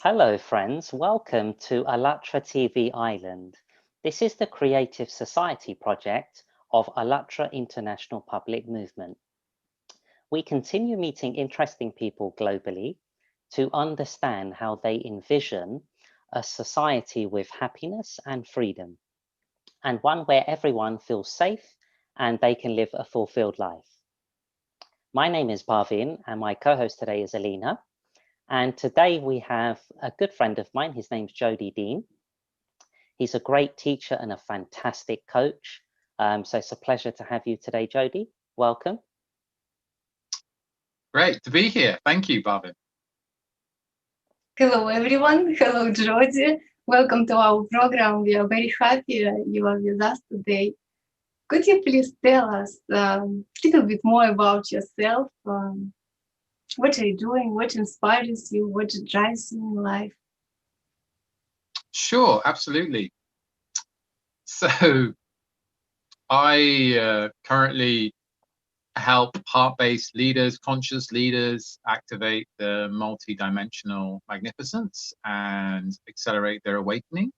Hello friends, welcome to ALLATRA TV Ireland. This is the Creative Society project of ALLATRA International Public Movement. We continue meeting interesting people globally to understand how they envision a society with happiness and freedom, and one where everyone feels safe and they can live a fulfilled life. My name is Bhavin and my co-host today is Alina. And today we have a good friend of mine. His name's Jody Deane. He's a great teacher and a fantastic coach. So it's a pleasure to have you today, Jody. Welcome. Great to be here. Thank you, Bhavin. Hello, everyone. Hello, Jody. Welcome to our program. We are very happy you are with us today. Could you please tell us a little bit more about yourself? What are you doing? What inspires you? What drives you in life? Sure, absolutely. So I currently help heart-based leaders, conscious leaders, activate the multi-dimensional magnificence and accelerate their awakening,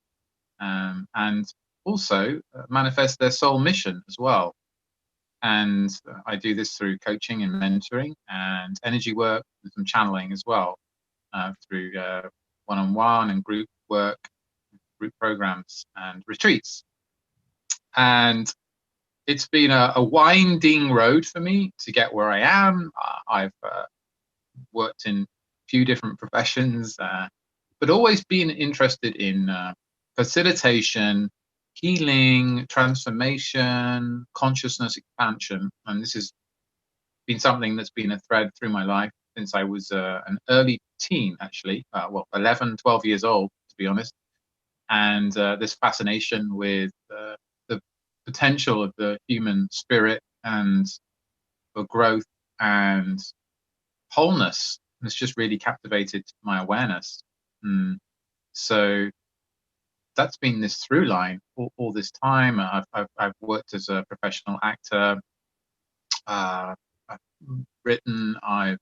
and also manifest their soul mission as well. And I do this through coaching and mentoring and energy work and some channeling as well, through one-on-one and group work, group programs and retreats. And it's been a winding road for me to get where I am. I've worked in a few different professions, but always been interested in facilitation, healing, transformation, consciousness expansion. And this has been something that's been a thread through my life since I was an early teen, actually, 11, 12 years old, to be honest. And this fascination with the potential of the human spirit and for growth and wholeness has just really captivated my awareness. So that's been this through line all this time. I've worked as a professional actor. I've written. I've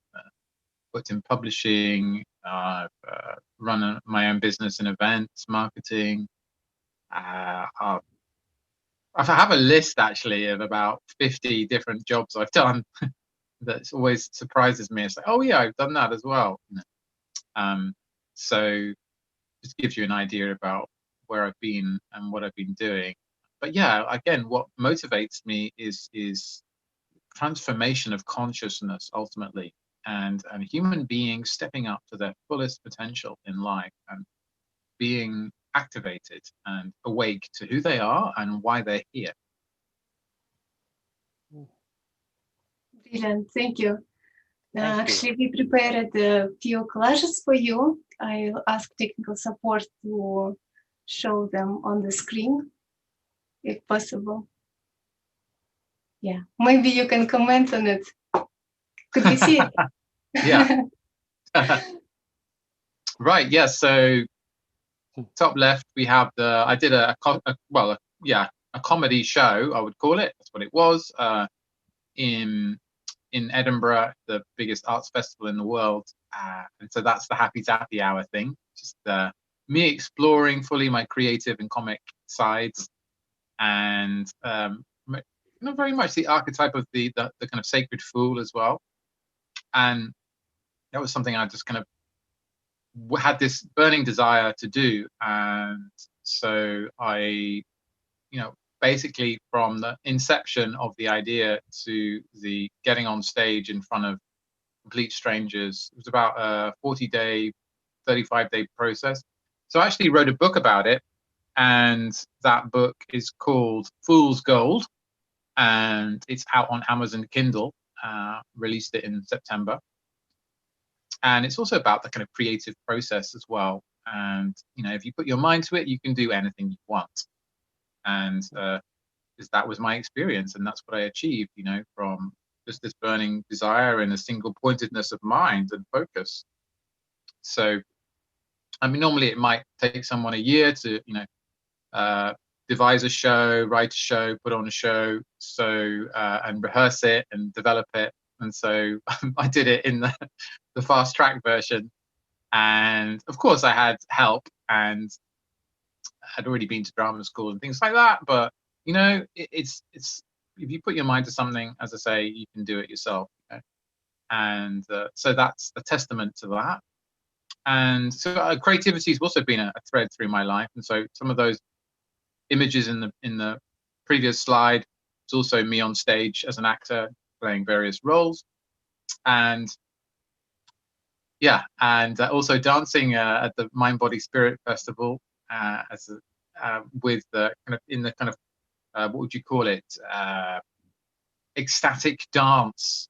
worked in publishing. I've run my own business in events marketing. I have a list actually of about 50 different jobs I've done. That always surprises me. It's like, oh yeah, I've done that as well. So just gives you an idea about where I've been and what I've been doing. But yeah, again, what motivates me is transformation of consciousness ultimately, and human beings stepping up to their fullest potential in life and being activated and awake to who they are and why they're here. Brilliant. Thank you. Thank you. Actually, we prepared a few collages for you. I'll ask technical support to show them on the screen, if possible. Yeah, maybe you can comment on it. Could we see it? Yeah. Right. Yeah. So top left, we have I did a comedy show, I would call it. That's what it was. In Edinburgh, the biggest arts festival in the world. And so that's the Happy Zappy Hour thing. Just me exploring fully my creative and comic sides, and very much the archetype of the kind of sacred fool as well. And that was something I just kind of had this burning desire to do. And so I, basically from the inception of the idea to the getting on stage in front of complete strangers, it was about a 40-day, 35-day process. So I actually wrote a book about it, and that book is called Fool's Gold, and it's out on Amazon Kindle. Released it in September. And it's also about the kind of creative process as well. And, if you put your mind to it, you can do anything you want. And because that was my experience, and that's what I achieved, from just this burning desire and a single pointedness of mind and focus. So, I mean, normally it might take someone a year to, devise a show, write a show, put on a show, and rehearse it and develop it. And so I did it in the fast track version. And of course I had help, and I'd already been to drama school and things like that. But you know, it's if you put your mind to something, as I say, you can do it yourself. You know? And so that's a testament to that. And so creativity has also been a thread through my life. And so some of those images in the previous slide, it's also me on stage as an actor playing various roles. And yeah, and also dancing at the Mind Body Spirit Festival as with the kind of in the kind of what would you call it, ecstatic dance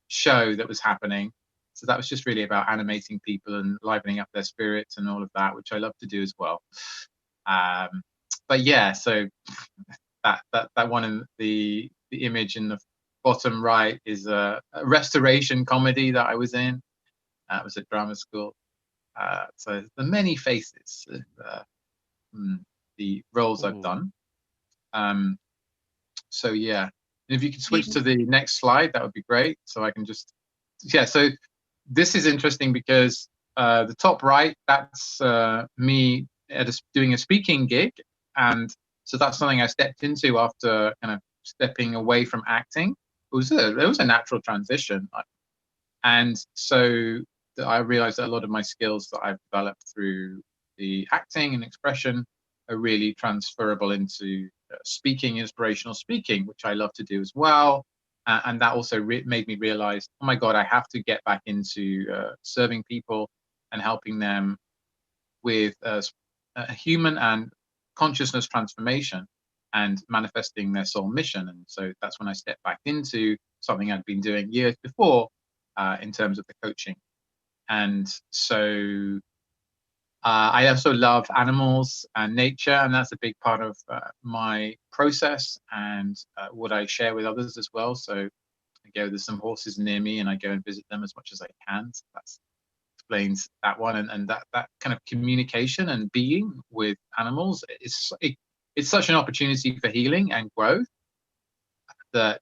show that was happening. So that was just really about animating people and livening up their spirits and all of that, which I love to do as well. But yeah, so that one in the image in the bottom right is a restoration comedy that I was in. It was at drama school. So the many faces of the roles I've done. So yeah, and if you could switch to the next slide, that would be great. So I can just, yeah, so this is interesting because the top right, that's me doing a speaking gig. And so that's something I stepped into after kind of stepping away from acting. It was a natural transition. And so I realized that a lot of my skills that I've developed through the acting and expression are really transferable into speaking, inspirational speaking, which I love to do as well. And that also made me realize, oh my God, I have to get back into serving people and helping them with a human and consciousness transformation and manifesting their soul mission. And so that's when I stepped back into something I'd been doing years before in terms of the coaching. And so I also love animals and nature, and that's a big part of my process and what I share with others as well. So there's some horses near me and I go and visit them as much as I can. So that explains that one. And that kind of communication and being with animals, it's such an opportunity for healing and growth that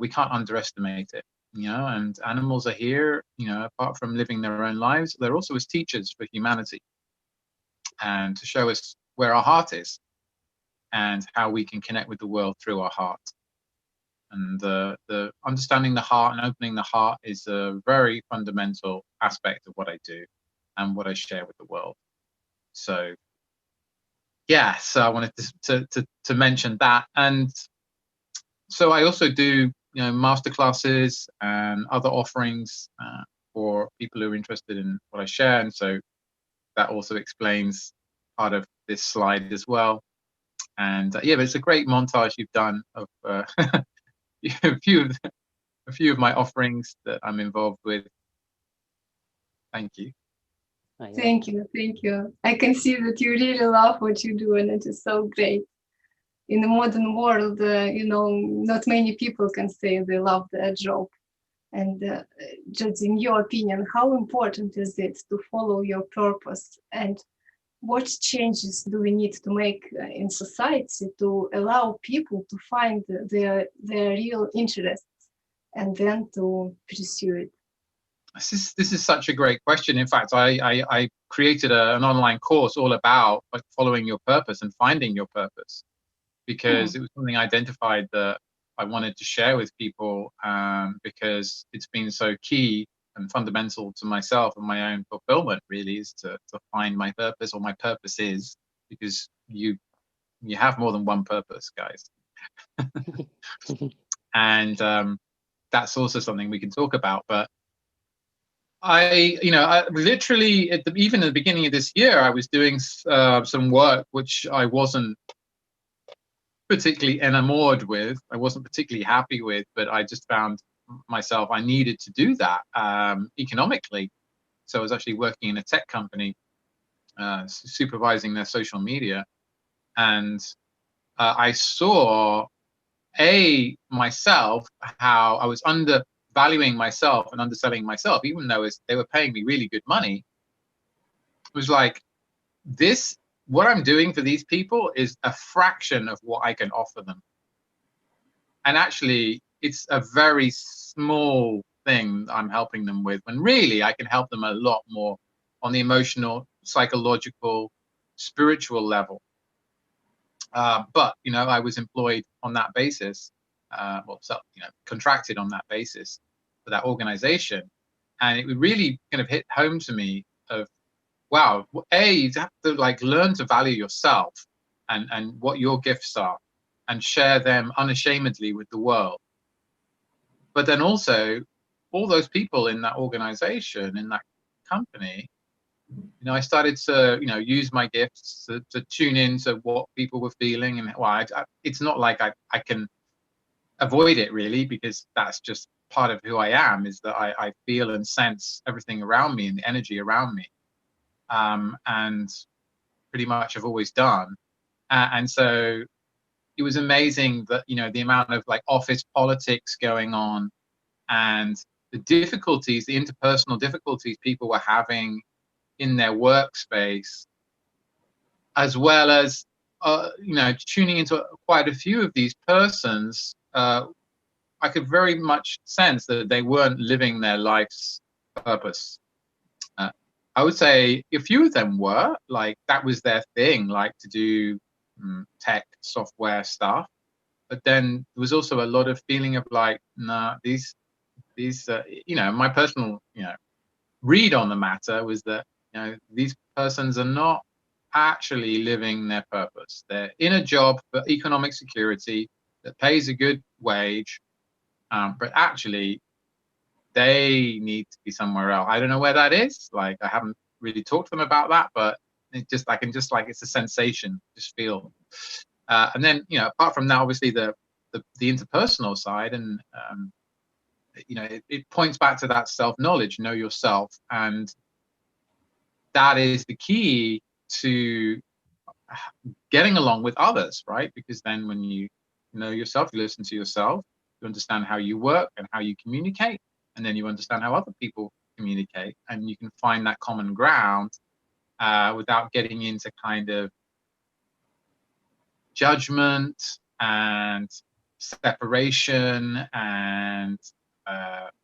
we can't underestimate it. You know, and animals are here, you know, apart from living their own lives, they're also as teachers for humanity and to show us where our heart is and how we can connect with the world through our heart. And the understanding the heart and opening the heart is a very fundamental aspect of what I do and what I share with the world. So yeah, so I wanted to mention that. And so I also do, you know, masterclasses and other offerings for people who are interested in what I share. And so that also explains part of this slide as well. And yeah, but it's a great montage you've done of a few of my offerings that I'm involved with. Thank you. Oh, yeah. Thank you. I can see that you really love what you do, and it is so great. In the modern world, you know, not many people can say they love their job. And just in your opinion, how important is it to follow your purpose? And what changes do we need to make in society to allow people to find their real interests and then to pursue it? This is such a great question. In fact, I created an online course all about like following your purpose and finding your purpose, because it was something I identified that I wanted to share with people, because it's been so key and fundamental to myself and my own fulfillment, really, is to find my purpose, or my purpose is, because you have more than one purpose, guys. And that's also something we can talk about. But I literally even at the beginning of this year, I was doing some work which I wasn't particularly enamored with. I wasn't particularly happy with, but I just found myself, I needed to do that economically. So I was actually working in a tech company, supervising their social media. And I saw myself, how I was undervaluing myself and underselling myself, even though they were paying me really good money. It was like, what I'm doing for these people is a fraction of what I can offer them. And actually, it's a very small thing I'm helping them with, when really I can help them a lot more on the emotional, psychological, spiritual level. But, you know, I was employed on that basis, contracted on that basis for that organization. And it really kind of hit home to me of, wow, you have to like learn to value yourself and what your gifts are and share them unashamedly with the world. But then also all those people in that organization, in that company, you know, I started to, you know, use my gifts to tune into what people were feeling. And well, it's not like I can avoid it really, because that's just part of who I am, is that I feel and sense everything around me and the energy around me. And pretty much I've always done. And so it was amazing that, you know, the amount of like office politics going on and the difficulties, the interpersonal difficulties people were having in their workspace, as well as, you know, tuning into quite a few of these persons, I could very much sense that they weren't living their life's purpose. I would say a few of them were, like, that was their thing, like to do tech software stuff. But then there was also a lot of feeling of like, nah, these you know, my personal, you know, read on the matter was that, you know, these persons are not actually living their purpose. They're in a job for economic security that pays a good wage, but actually they need to be somewhere else. I don't know where that is. Like, I haven't really talked to them about that, but it just, I can just, like, it's a sensation, just feel. And then, you know, apart from that, obviously the interpersonal side, and you know, it points back to that self-knowledge, know yourself, and that is the key to getting along with others, right? Because then when you know yourself, you listen to yourself, you understand how you work and how you communicate, and then you understand how other people communicate, and you can find that common ground without getting into kind of judgment and separation and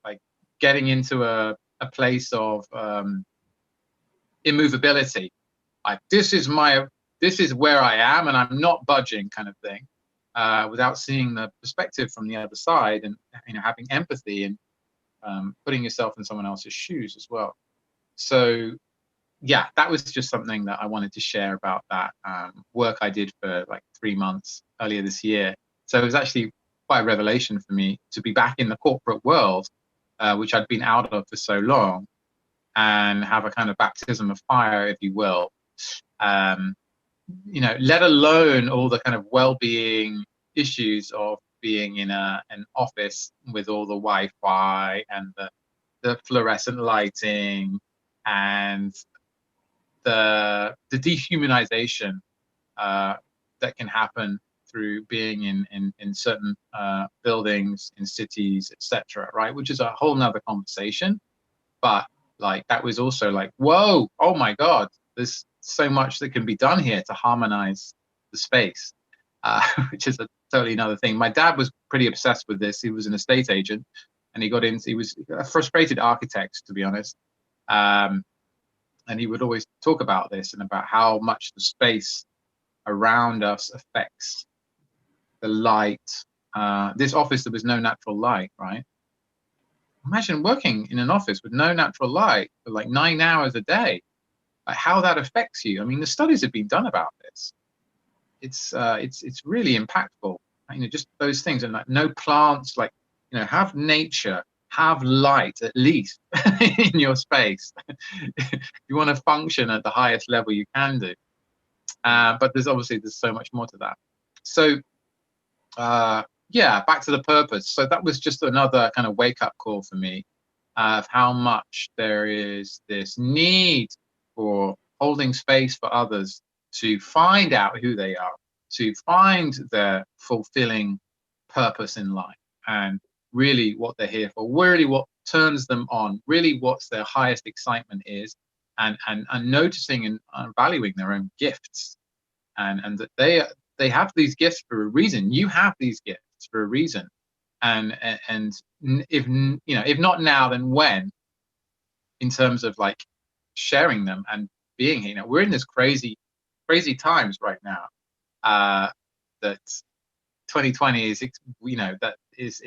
like getting into a place of immovability, like this is where I am and I'm not budging, kind of thing, without seeing the perspective from the other side, and, you know, having empathy and putting yourself in someone else's shoes as well. So yeah, that was just something that I wanted to share about that work I did for like 3 months earlier this year. So it was actually quite a revelation for me to be back in the corporate world, which I'd been out of for so long, and have a kind of baptism of fire, if you will. You know, let alone all the kind of well-being issues of being in an office with all the Wi-Fi and the fluorescent lighting and the dehumanization that can happen through being in certain buildings, in cities, etc., right? Which is a whole nother conversation. But like, that was also like, whoa, oh my God, there's so much that can be done here to harmonize the space, which is a totally another thing. My dad was pretty obsessed with this. He was an estate agent, and he was a frustrated architect, to be honest. And he would always talk about this and about how much the space around us affects the light. This office, there was no natural light, right? Imagine working in an office with no natural light for like 9 hours a day, like how that affects you. I mean, the studies have been done about this. It's really impactful. You know, just those things, and like no plants, like, you know, have nature, have light at least in your space. You want to function at the highest level you can do. But there's so much more to that. So yeah, back to the purpose. So that was just another kind of wake-up call for me of how much there is this need for holding space for others to find out who they are, to find their fulfilling purpose in life, and really what they're here for, really what turns them on, really what's their highest excitement is, and noticing and valuing their own gifts, and that they have these gifts for a reason. You have these gifts for a reason, and if, you know, if not now, then when, in terms of like sharing them and being here. You know, we're in this crazy times right now, that 2020 is, you know, that is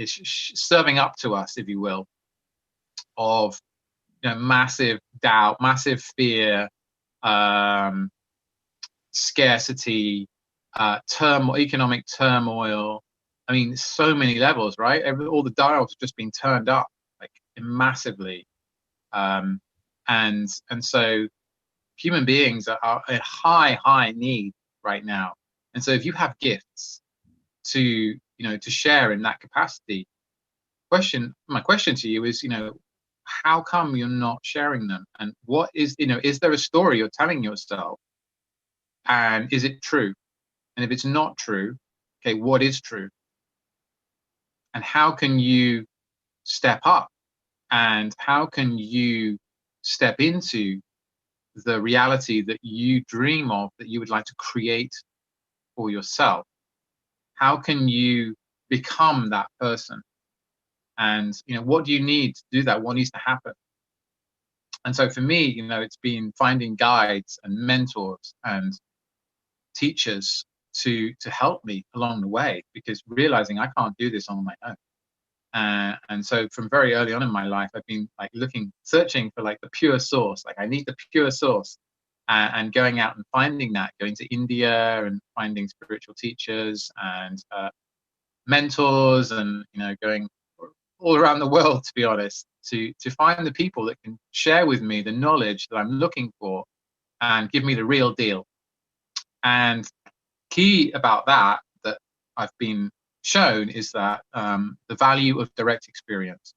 serving up to us, if you will, of, you know, massive doubt, massive fear, scarcity, economic turmoil. I mean, so many levels, right? All the dials have just been turned up, like, massively, and so human beings are in high need right now. And so if you have gifts to, you know, to share in that capacity, my question to you is, you know, how come you're not sharing them? And what is, you know, is there a story you're telling yourself? And is it true? And if it's not true, okay, what is true? And how can you step up? And how can you step into the reality that you dream of, that you would like to create for yourself? How can you become that person? And, you know, what do you need to do that? What needs to happen? And so for me, you know, it's been finding guides and mentors and teachers to help me along the way, because realizing I can't do this on my own. And so from very early on in my life, I've been like searching for like the pure source. Like, I need the pure source, and going out and finding that, going to India and finding spiritual teachers and mentors, and, you know, going all around the world, to be honest, to find the people that can share with me the knowledge that I'm looking for and give me the real deal. And key about that I've been shown is that the value of direct experience.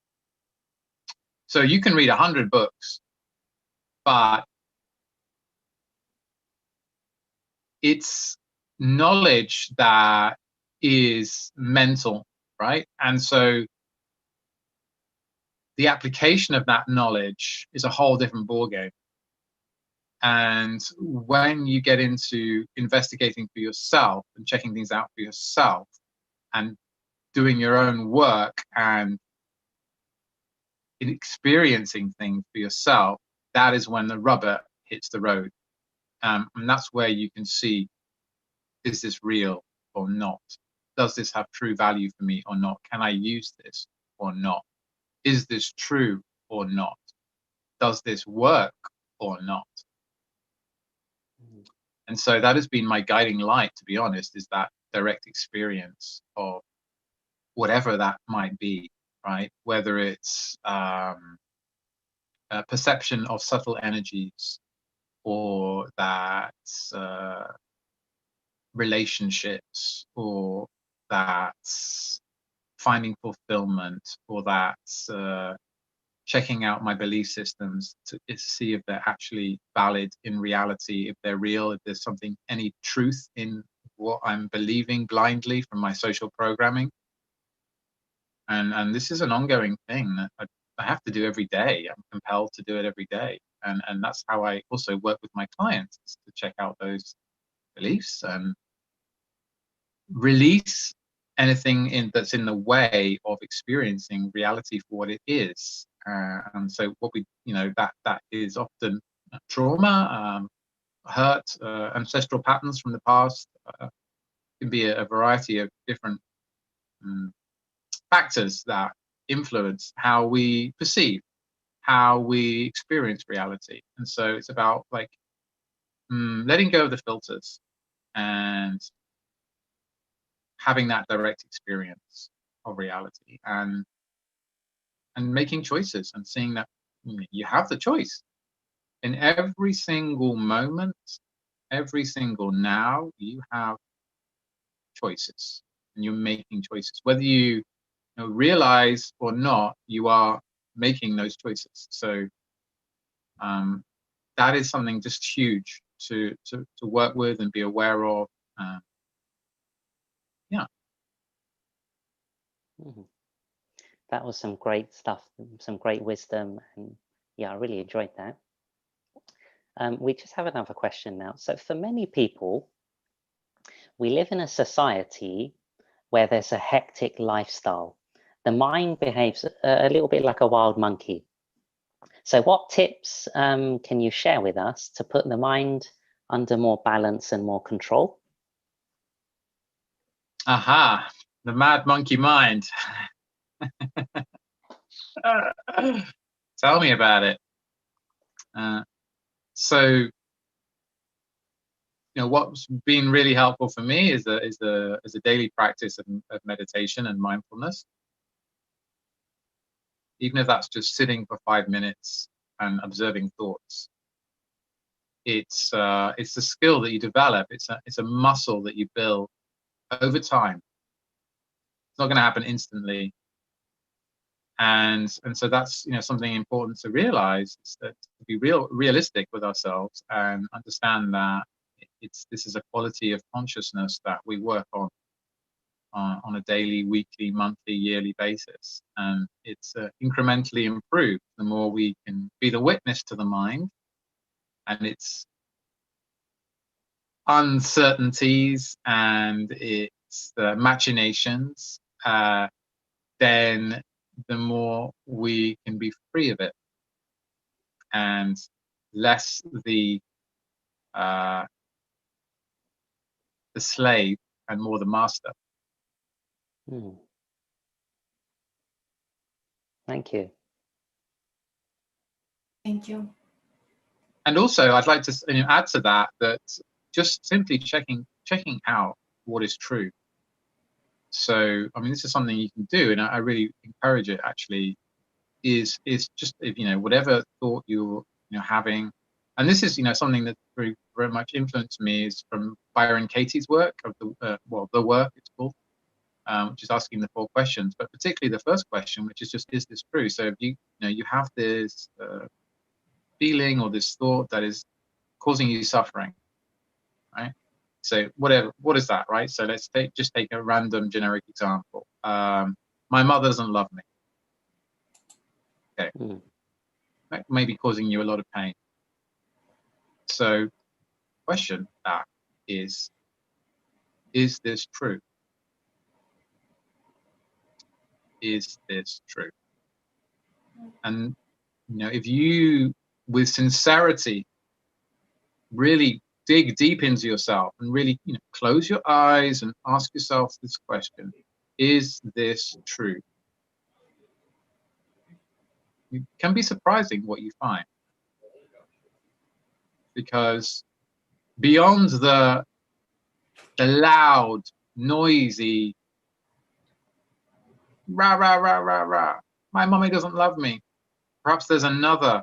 So you can read 100 books, but it's knowledge that is mental, right? And so the application of that knowledge is a whole different ballgame. And when you get into investigating for yourself and checking things out for yourself and doing your own work and in experiencing things for yourself, that is when the rubber hits the road. And that's where you can see, is this real or not? Does this have true value for me or not? Can I use this or not? Is this true or not? Does this work or not? And so that has been my guiding light, to be honest, is that direct experience of whatever that might be, right? Whether it's a perception of subtle energies, or that's relationships, or that's finding fulfillment, or that's checking out my belief systems to see if they're actually valid in reality, if they're real, if there's any truth in what I'm believing blindly from my social programming. And this is an ongoing thing that I have to do every day. I'm compelled to do it every day. And that's how I also work with my clients, is to check out those beliefs and release anything that's in the way of experiencing reality for what it is. And so what we, you know, that is often trauma, hurt, ancestral patterns from the past. Can be a variety of different factors that influence how we perceive, how we experience reality. And so it's about like letting go of the filters and having that direct experience of reality, and making choices and seeing that you have the choice in every single moment, every single now. You have choices, and you're making choices, whether you realize or not. You are making those choices. So that is something just huge to work with and be aware of. Yeah. That was some great stuff, some great wisdom, and yeah, I really enjoyed that. We just have another question now. So for many people, we live in a society where there's a hectic lifestyle. The mind behaves a little bit like a wild monkey. So what tips can you share with us to put the mind under more balance and more control? Aha, the mad monkey mind. Tell me about it. So, what's been really helpful for me is a daily practice of meditation and mindfulness. Even if that's just sitting for 5 minutes and observing thoughts. It's a skill that you develop. It's a muscle that you build over time. It's not going to happen instantly. And so that's something important to realize, is that to be realistic with ourselves and understand that this is a quality of consciousness that we work on a daily, weekly, monthly, yearly basis, and it's incrementally improved the more we can be the witness to the mind and its uncertainties and its machinations. Then the more we can be free of it and less the slave and more the master. Thank you. Thank you. And also, I'd like to add to that just simply checking out what is true. So, I mean, this is something you can do, and I really encourage it. Actually, is just whatever thought you're having, and this is something that very very much influenced me is from Byron Katie's work of the work it's called. Which is asking the 4 questions, but particularly the first question, which is just, is this true? So if you have this feeling or this thought that is causing you suffering, right? So what is that, right? So let's take a random generic example. My mother doesn't love me. Okay, that may be causing you a lot of pain. So question that is this true? Is this true? And if you, with sincerity, really dig deep into yourself and really close your eyes and ask yourself this question: is this true? It can be surprising what you find, because beyond the loud, noisy rah rah rah rah rah, my mommy doesn't love me, perhaps there's another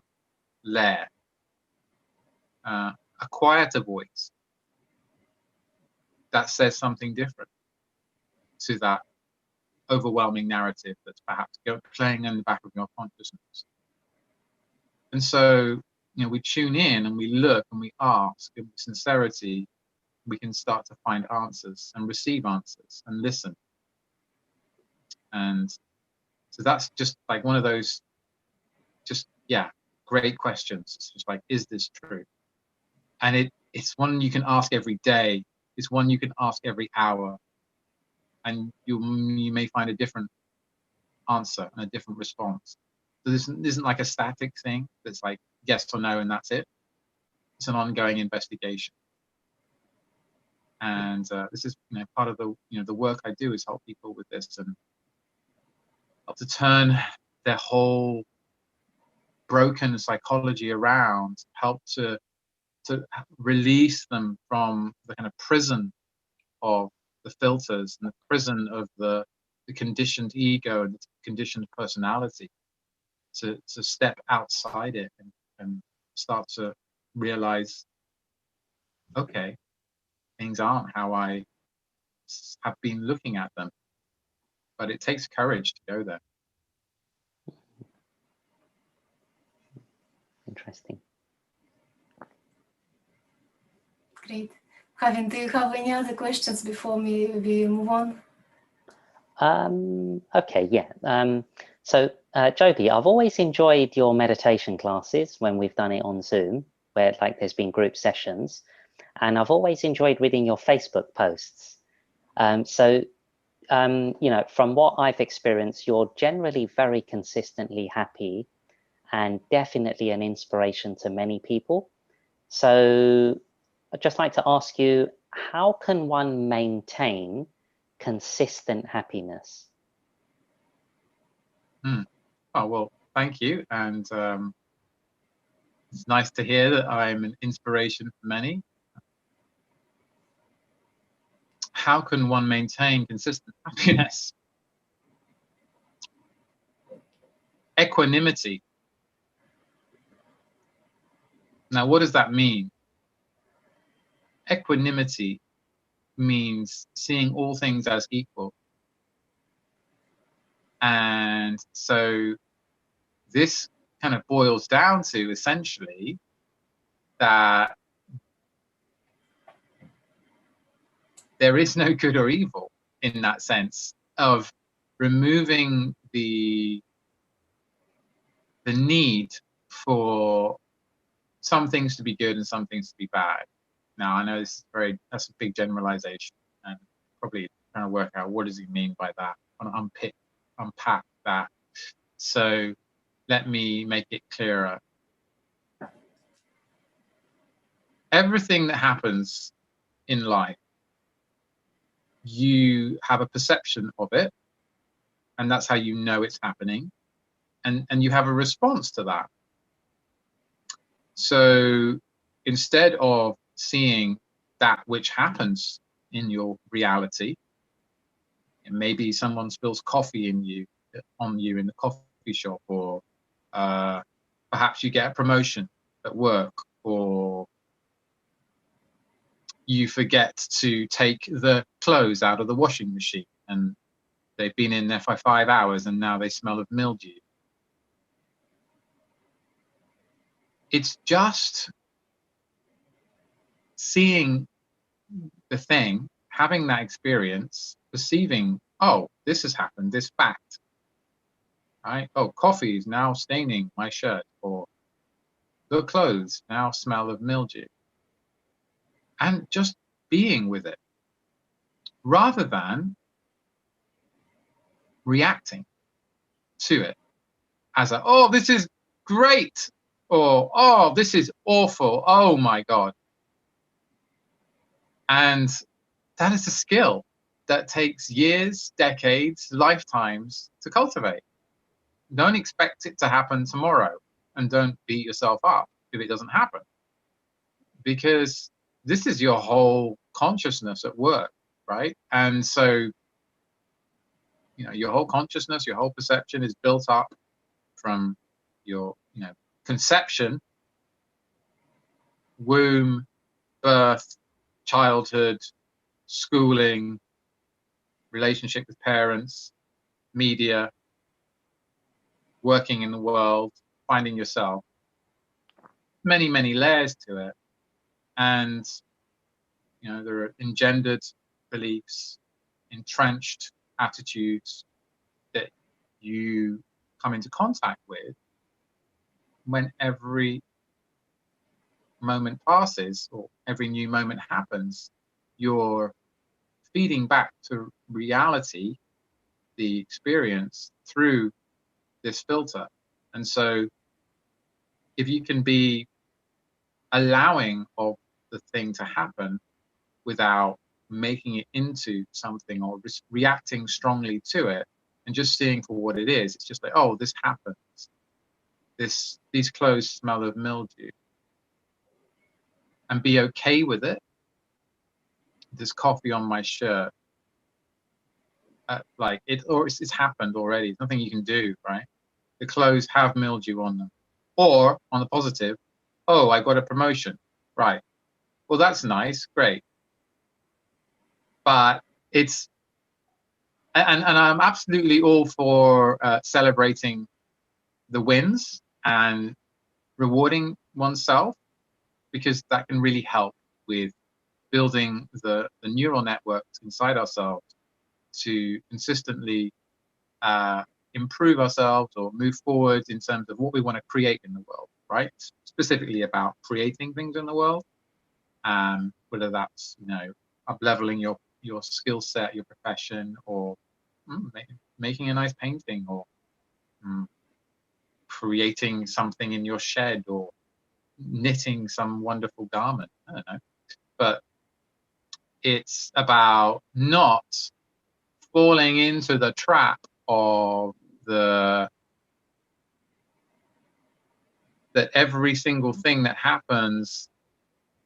layer, a quieter voice that says something different to that overwhelming narrative that's perhaps playing in the back of your consciousness. And so we tune in and we look and we ask, and with sincerity we can start to find answers and receive answers and listen. And so that's just like one of those great questions. It's just like, is this true? And it's one you can ask every day. It's one you can ask every hour, and you may find a different answer and a different response. So this isn't like a static thing that's like yes or no and that's it. It's an ongoing investigation. And this is part of the work I do, is help people with this and help to turn their whole broken psychology around, help to release them from the kind of prison of the filters and the prison of the conditioned ego and the conditioned personality, to step outside it and start to realize, okay, things aren't how I have been looking at them. But it takes courage to go there. Interesting. Great. Kevin, do you have any other questions before we move on? Okay, yeah. So Jody, I've always enjoyed your meditation classes when we've done it on Zoom, where there's been group sessions, and I've always enjoyed reading your Facebook posts. From what I've experienced, you're generally very consistently happy and definitely an inspiration to many people. So I'd just like to ask you, how can one maintain consistent happiness? Oh, well, thank you. And it's nice to hear that I'm an inspiration for many. How can one maintain consistent happiness? Equanimity. Now, what does that mean? Equanimity means seeing all things as equal. And so this kind of boils down to essentially that there is no good or evil in that sense of removing the need for some things to be good and some things to be bad. Now, I know this is that's a big generalization, and probably trying to work out what does he mean by that. I want to unpack that. So let me make it clearer. Everything that happens in life, you have a perception of it, and that's how you know it's happening, and you have a response to that. So instead of seeing that which happens in your reality, and maybe someone spills coffee on you in the coffee shop, or perhaps you get a promotion at work, or you forget to take the clothes out of the washing machine and they've been in there for 5 hours and now they smell of mildew. It's just seeing the thing, having that experience, perceiving, oh, this has happened, this fact, right? Oh, coffee is now staining my shirt, or the clothes now smell of mildew. And just being with it, rather than reacting to it as a, oh, this is great, or, oh, this is awful, oh my God. And that is a skill that takes years, decades, lifetimes to cultivate. Don't expect it to happen tomorrow, and don't beat yourself up if it doesn't happen, because this is your whole consciousness at work, right? And so, you know, your whole consciousness, your whole perception is built up from your, you know, conception, womb, birth, childhood, schooling, relationship with parents, media, working in the world, finding yourself, many, many layers to it. And, you know, there are engendered beliefs, entrenched attitudes that you come into contact with when every moment passes, or every new moment happens. You're feeding back to reality the experience through this filter. And so if you can be allowing of the thing to happen without making it into something, or reacting strongly to it, and just seeing for what it is, it's just like, oh, this happens, these clothes smell of mildew, and be okay with it. There's coffee on my shirt, like it's happened already. There's nothing you can do, right? The clothes have mildew on them. Or on the positive, oh, I got a promotion, right? Well, that's nice, great. But it's, and I'm absolutely all for celebrating the wins and rewarding oneself, because that can really help with building the neural networks inside ourselves to consistently improve ourselves or move forward in terms of what we want to create in the world, right? Specifically about creating things in the world, whether that's, you know, up-leveling your skill set, your profession, or making a nice painting, or creating something in your shed or knitting some wonderful garment. I don't know. But it's about not falling into the trap of that every single thing that happens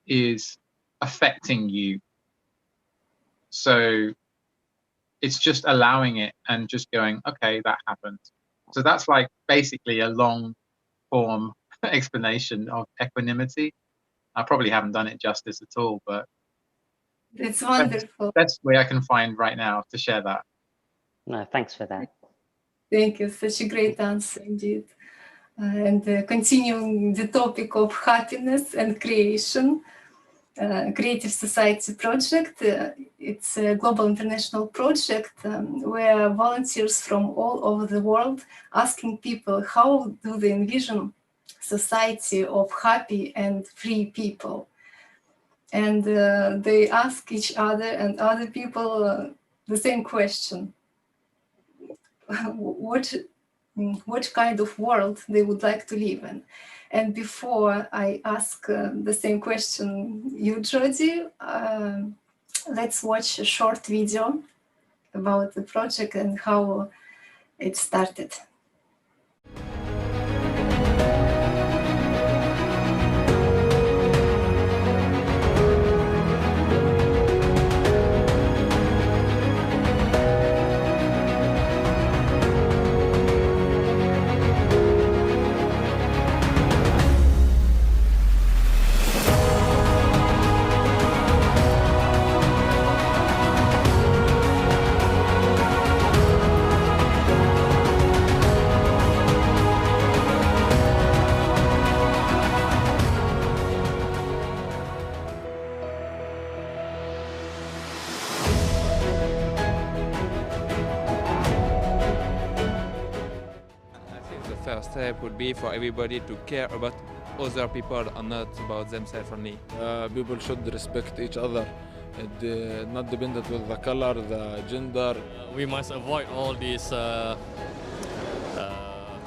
is affecting you. So it's just allowing it and just going, okay, that happened. So that's like basically a long form explanation of equanimity. I probably haven't done it justice at all, but it's wonderful. Best way I can find right now to share that. No, thanks for that. Thank you. Such a great answer indeed. And continuing the topic of happiness and creation, Creative Society Project. It's a global international project where volunteers from all over the world asking people how do they envision society of happy and free people. And they ask each other and other people the same question. What kind of world they would like to live in. And before I ask the same question you, Jody, let's watch a short video about the project and how it started. First step would be for everybody to care about other people and not about themselves only. People should respect each other, not dependent with the color, the gender. We must avoid all this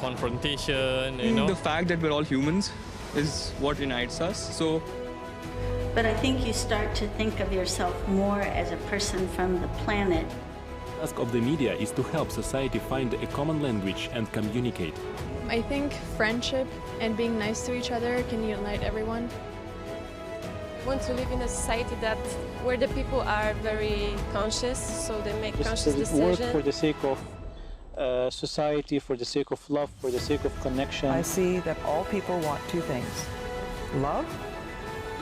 confrontation, you know. The fact that we're all humans is what unites us. So, but I think you start to think of yourself more as a person from the planet. The task of the media is to help society find a common language and communicate. I think friendship and being nice to each other can unite everyone. I want to live in a society where the people are very conscious, so they make conscious decisions. Work for the sake of society, for the sake of love, for the sake of connection. I see that all people want two things: love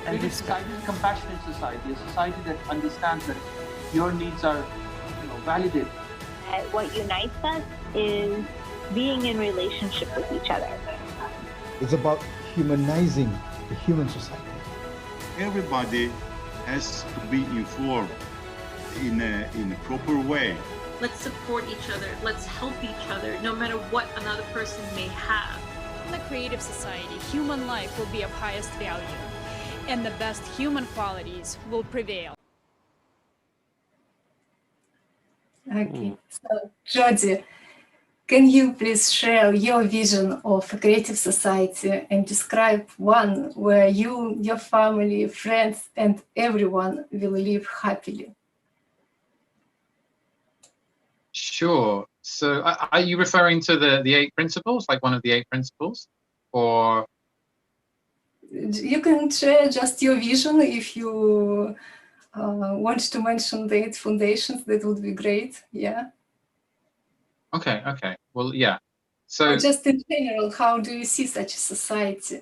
and respect. A compassionate society, a society that understands that your needs are validated. What unites us is being in relationship with each other. It's about humanizing the human society. Everybody has to be informed in a proper way. Let's support each other. Let's help each other, no matter what another person may have. In the creative society, human life will be of highest value, and the best human qualities will prevail. Okay, so Jody, can you please share your vision of a creative society and describe one where you, your family, friends, and everyone will live happily? Sure. So are you referring to the 8 principles, like one of the 8 principles? Or you can share just your vision. If you want to mention the 8 foundations, that would be great. Yeah. Okay. Well, yeah. So just in general, how do you see such a society?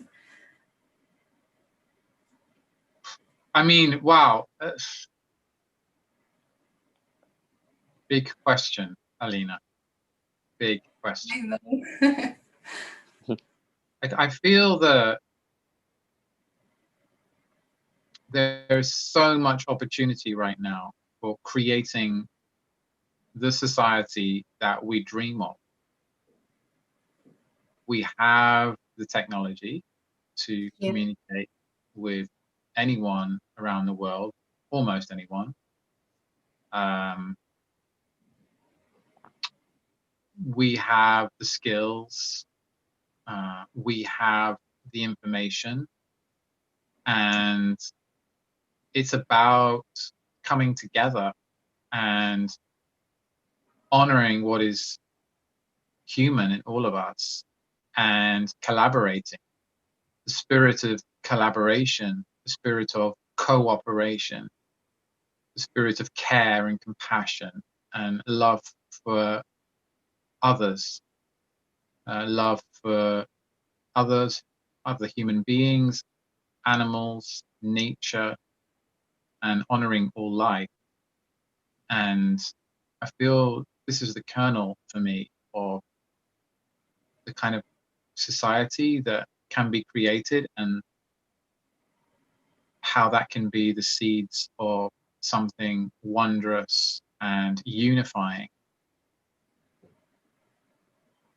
I mean, wow. Big question, Alina. Big question. I know. I feel that there's so much opportunity right now for creating the society that we dream of. We have the technology to communicate with anyone around the world, almost anyone. We have the skills We have the information, and it's about coming together and honoring what is human in all of us and collaborating. The spirit of collaboration, the spirit of cooperation, the spirit of care and compassion and love for others, love for others, other human beings, animals, nature, and honoring all life. And I feel this is the kernel for me of the kind of society that can be created, and how that can be the seeds of something wondrous and unifying.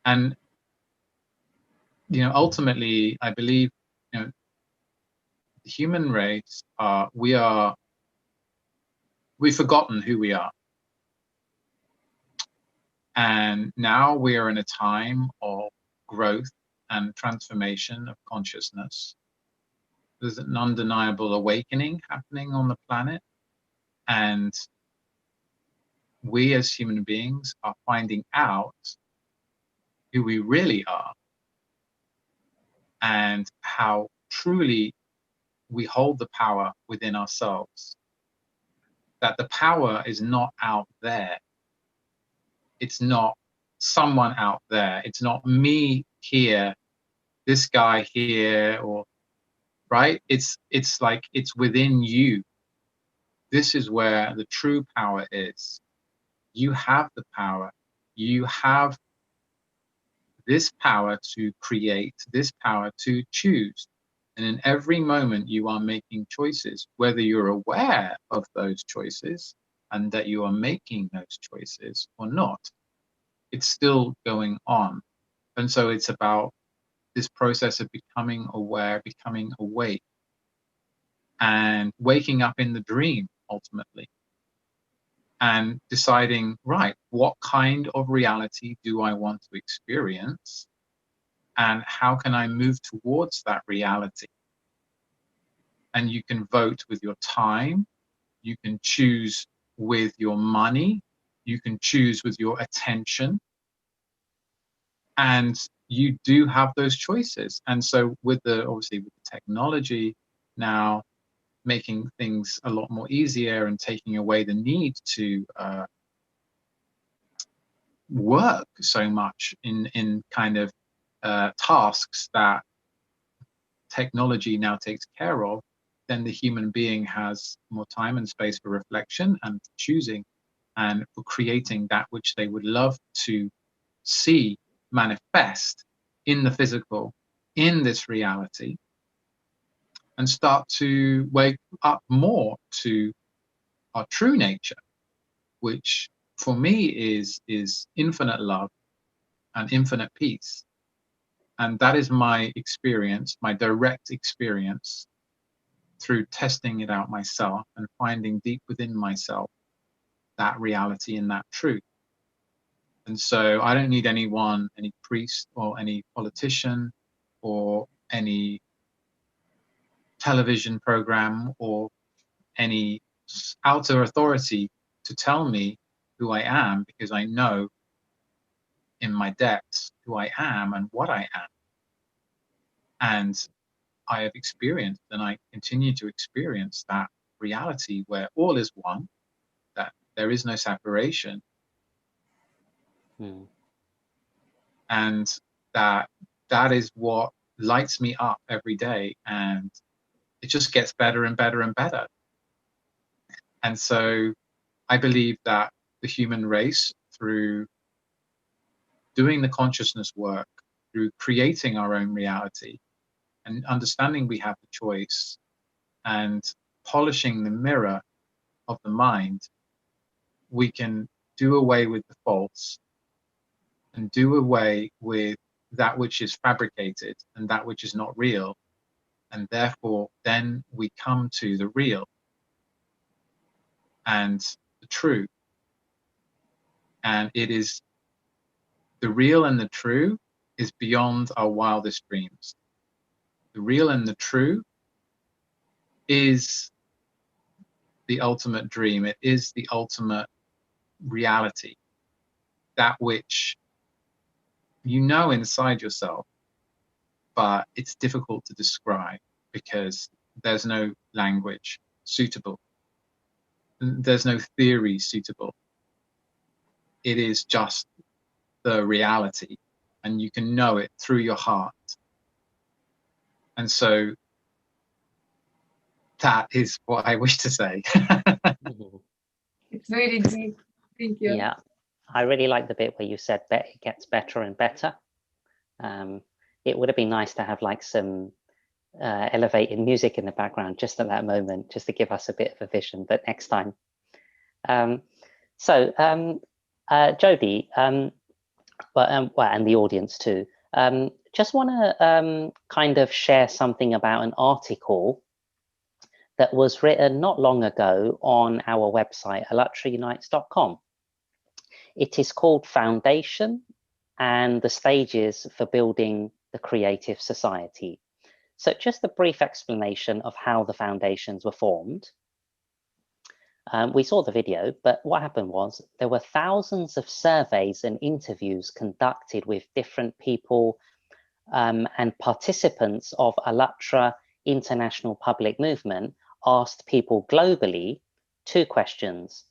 And you know, ultimately, I believe, you know, the human race we've forgotten who we are, and now we are in a time of growth and transformation of consciousness. There's an undeniable awakening happening on the planet, and we as human beings are finding out who we really are and how truly we hold the power within ourselves. That the power is not out there. It's not someone out there. It's not me here, this guy here, or right? It's like it's within you. This is where the true power is. You have the power. You have this power to create, this power to choose. And in every moment you are making choices, whether you're aware of those choices and that you are making those choices or not, it's still going on. And so it's about this process of becoming aware, becoming awake, and waking up in the dream ultimately, and deciding, right, what kind of reality do I want to experience? And how can I move towards that reality? And you can vote with your time, you can choose with your money, you can choose with your attention, and you do have those choices. And so with obviously with the technology now making things a lot more easier and taking away the need to work so much in kind of tasks that technology now takes care of, then the human being has more time and space for reflection and choosing and for creating that which they would love to see manifest in the physical, in this reality, and start to wake up more to our true nature, which for me is infinite love and infinite peace. And that is my experience, my direct experience, through testing it out myself and finding deep within myself that reality and that truth. And so I don't need anyone, any priest or any politician or any television program or any outer authority to tell me who I am, because I know in my depths who I am and what I am. And I have experienced, and I continue to experience, that reality where all is one, that there is no separation. And that is what lights me up every day, and it just gets better and better and better. And so I believe that the human race, through doing the consciousness work, through creating our own reality and understanding we have the choice and polishing the mirror of the mind, we can do away with the false and do away with that which is fabricated and that which is not real. And therefore, then we come to the real and the true. And it is the real and the true is beyond our wildest dreams. The real and the true is the ultimate dream. It is the ultimate reality, that which you know inside yourself, but it's difficult to describe because there's no language suitable. There's no theory suitable. It is just the reality, and you can know it through your heart. And so that is what I wish to say. It's very deep. Thank you. Yeah, I really like the bit where you said that it gets better and better. It would have been nice to have like some elevated music in the background just at that moment, just to give us a bit of a vision, but next time. Jody, well, and the audience too, just want to kind of share something about an article that was written not long ago on our website, ALLATRAunites.com. It is called Foundation and the Stages for Building the Creative Society. So just a brief explanation of how the foundations were formed. We saw the video, but what happened was there were thousands of surveys and interviews conducted with different people and participants of ALLATRA International Public Movement asked people globally 2 questions.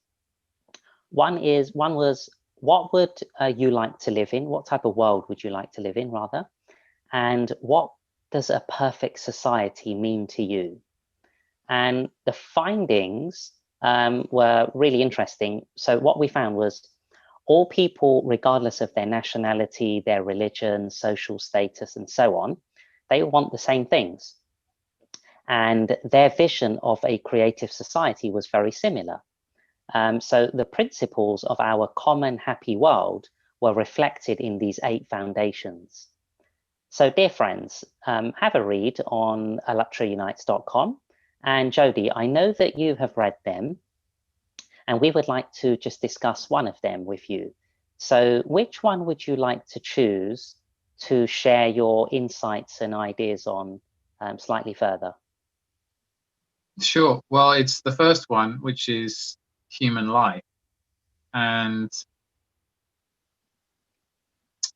One was, what would you like to live in? What type of world would you like to live in, rather? And what does a perfect society mean to you? And the findings were really interesting. So what we found was all people, regardless of their nationality, their religion, social status, and so on, they want the same things. And their vision of a creative society was very similar. So the principles of our common happy world were reflected in these 8 foundations. So dear friends, have a read on ALLATRAunites.com. And Jody, I know that you have read them, and we would like to just discuss one of them with you. So which one would you like to choose to share your insights and ideas on slightly further? Sure. Well, it's the first one, which is human life. And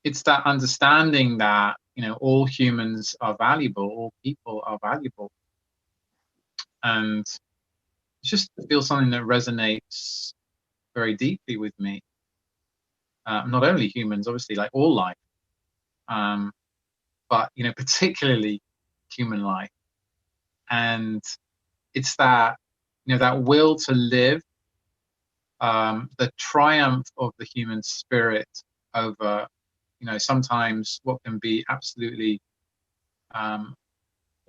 it's that understanding that, you know, all humans are valuable, all people are valuable. And it just feels something that resonates very deeply with me. Not only humans, obviously, like all life, but, you know, particularly human life. And it's that, you know, that will to live, the triumph of the human spirit over, you know, sometimes what can be absolutely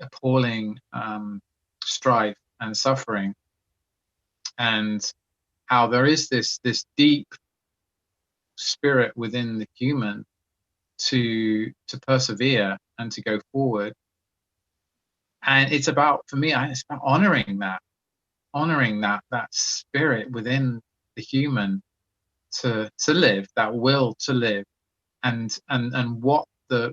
appalling strife and suffering, and how there is this deep spirit within the human to persevere and to go forward. And it's about, for me, it's about honoring that spirit within the human to live, that will to live, and what the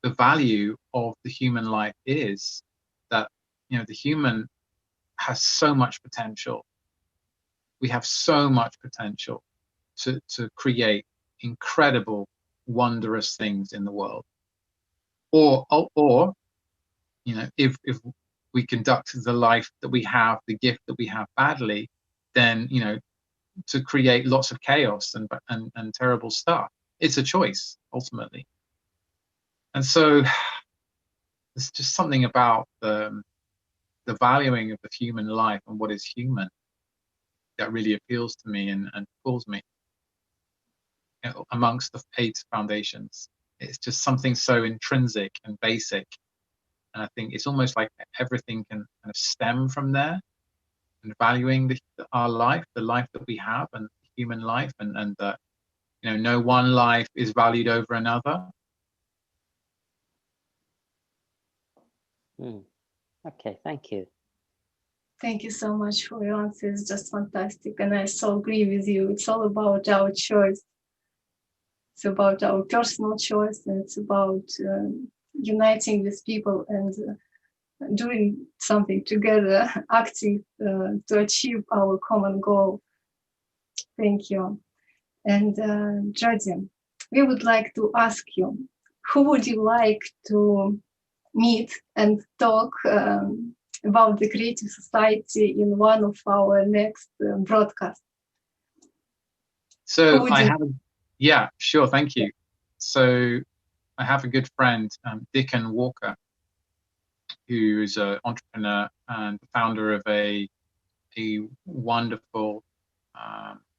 value of the human life is. That, you know, the human has so much potential. We have so much potential to create incredible, wondrous things in the world. Or you know, if we conduct the life that we have, the gift that we have badly, then, you know, to create lots of chaos and terrible stuff. It's a choice, ultimately. And so there's just something about the valuing of the human life and what is human that really appeals to me and pulls me, you know, amongst the 8 foundations. It's just something so intrinsic and basic. And I think it's almost like everything can kind of stem from there, and valuing our life, the life that we have, and human life, and that, you know, no one life is valued over another. Okay, thank you. Thank you so much for your answer. It's just fantastic. And I so agree with you. It's all about our choice. It's about our personal choice, and it's about uniting with people and doing something together, acting to achieve our common goal. Thank you. And Jody, we would like to ask you, who would you like to meet and talk about the Creative Society in one of our next broadcasts? So I have, yeah, sure, thank you. So I have a good friend, Dickon Walker, who is an entrepreneur and founder of a wonderful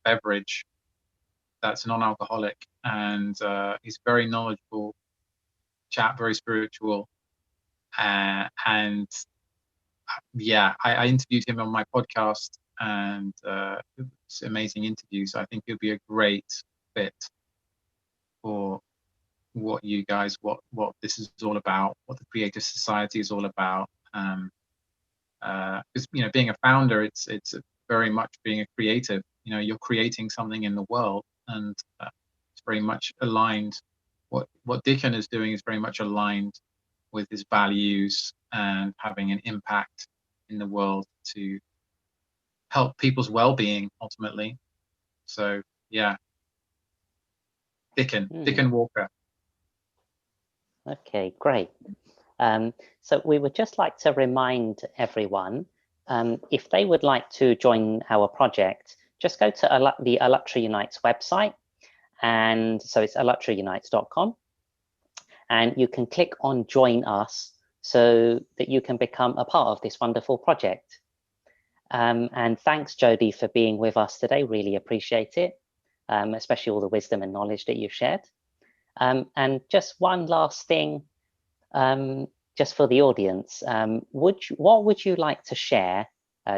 beverage that's non-alcoholic, and he's very knowledgeable chap, very spiritual, and yeah, I interviewed him on my podcast, and it's an amazing interview. So I think it'll be a great fit for what you guys, what this is all about, what the Creative Society is all about. Because you know, being a founder, it's very much being a creative. You know, you're creating something in the world, and it's very much aligned. What Dickon is doing is very much aligned with his values and having an impact in the world to help people's well-being ultimately. So yeah, Dickon Walker. Okay, great. So we would just like to remind everyone, if they would like to join our project, just go to the ALLATRA Unites website, and so it's allatraunites.com, and you can click on Join Us so that you can become a part of this wonderful project. And thanks, Jody, for being with us today. Really appreciate it, especially all the wisdom and knowledge that you've shared. And just one last thing, just for the audience, what would you like to share,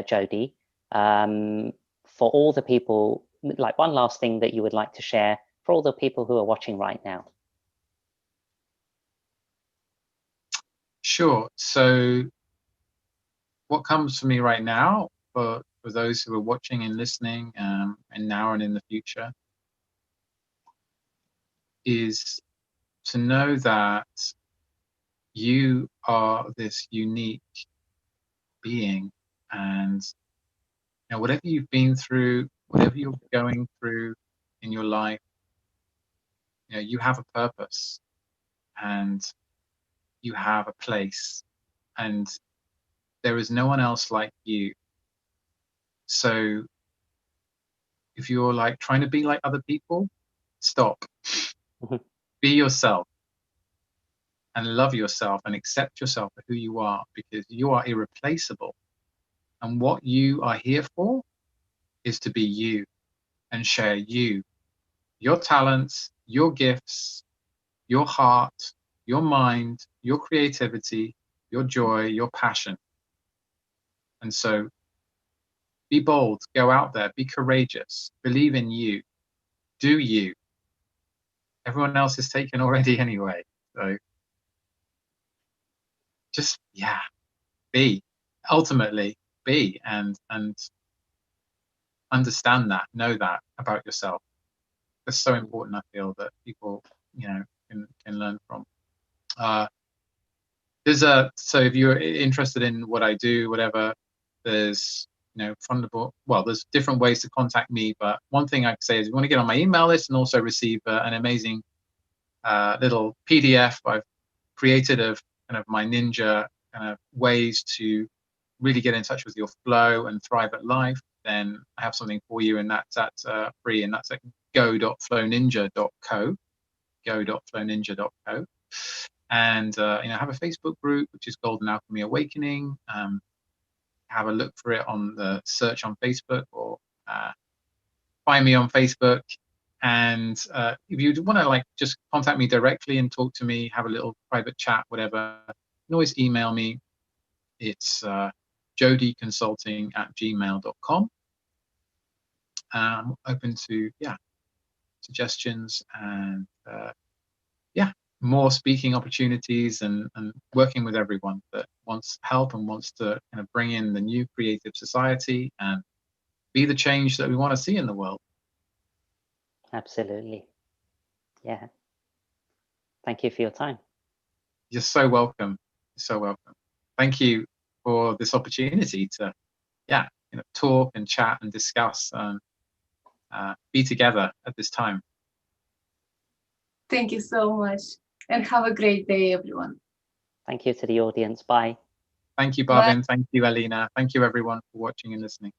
Jody, for all the people, like one last thing that you would like to share for all the people who are watching right now? Sure. So what comes to me right now for those who are watching and listening, and now and in the future, is to know that you are this unique being, and you know, whatever you've been through, whatever you're going through in your life, you know, you have a purpose and you have a place, and there is no one else like you. So if you're like trying to be like other people, stop. Be yourself and love yourself and accept yourself for who you are, because you are irreplaceable. And what you are here for is to be you and share you, your talents, your gifts, your heart, your mind, your creativity, your joy, your passion. And so be bold, go out there, be courageous, believe in you, do you. Everyone else is taken already anyway. So just, yeah, be, ultimately be, and understand that, know that about yourself. That's so important, I feel, that people, you know, can learn from. So if you're interested in what I do, whatever, there's, you know, there's different ways to contact me, but one thing I can say is you want to get on my email list and also receive an amazing little PDF I've created of kind of my ninja kind of ways to really get in touch with your flow and thrive at life. Then I have something for you, and that's at free, and that's at go.flowninja.co, go.flowninja.co. And you know, I have a Facebook group which is Golden Alchemy Awakening. Have a look for it on the search on Facebook, or find me on Facebook. And if you want to like just contact me directly and talk to me, have a little private chat, whatever, you can always email me. It's jodyconsulting@gmail.com. I'm open to suggestions and more speaking opportunities, and working with everyone that wants help and wants to kind of bring in the new Creative Society and be the change that we want to see in the world. Absolutely. Yeah. Thank you for your time. You're so welcome. So welcome. Thank you for this opportunity to, talk and chat and discuss and be together at this time. Thank you so much, and have a great day, everyone. Thank you to the audience. Bye. Thank you, Bhavin. Thank you, Alina. Thank you, everyone, for watching and listening.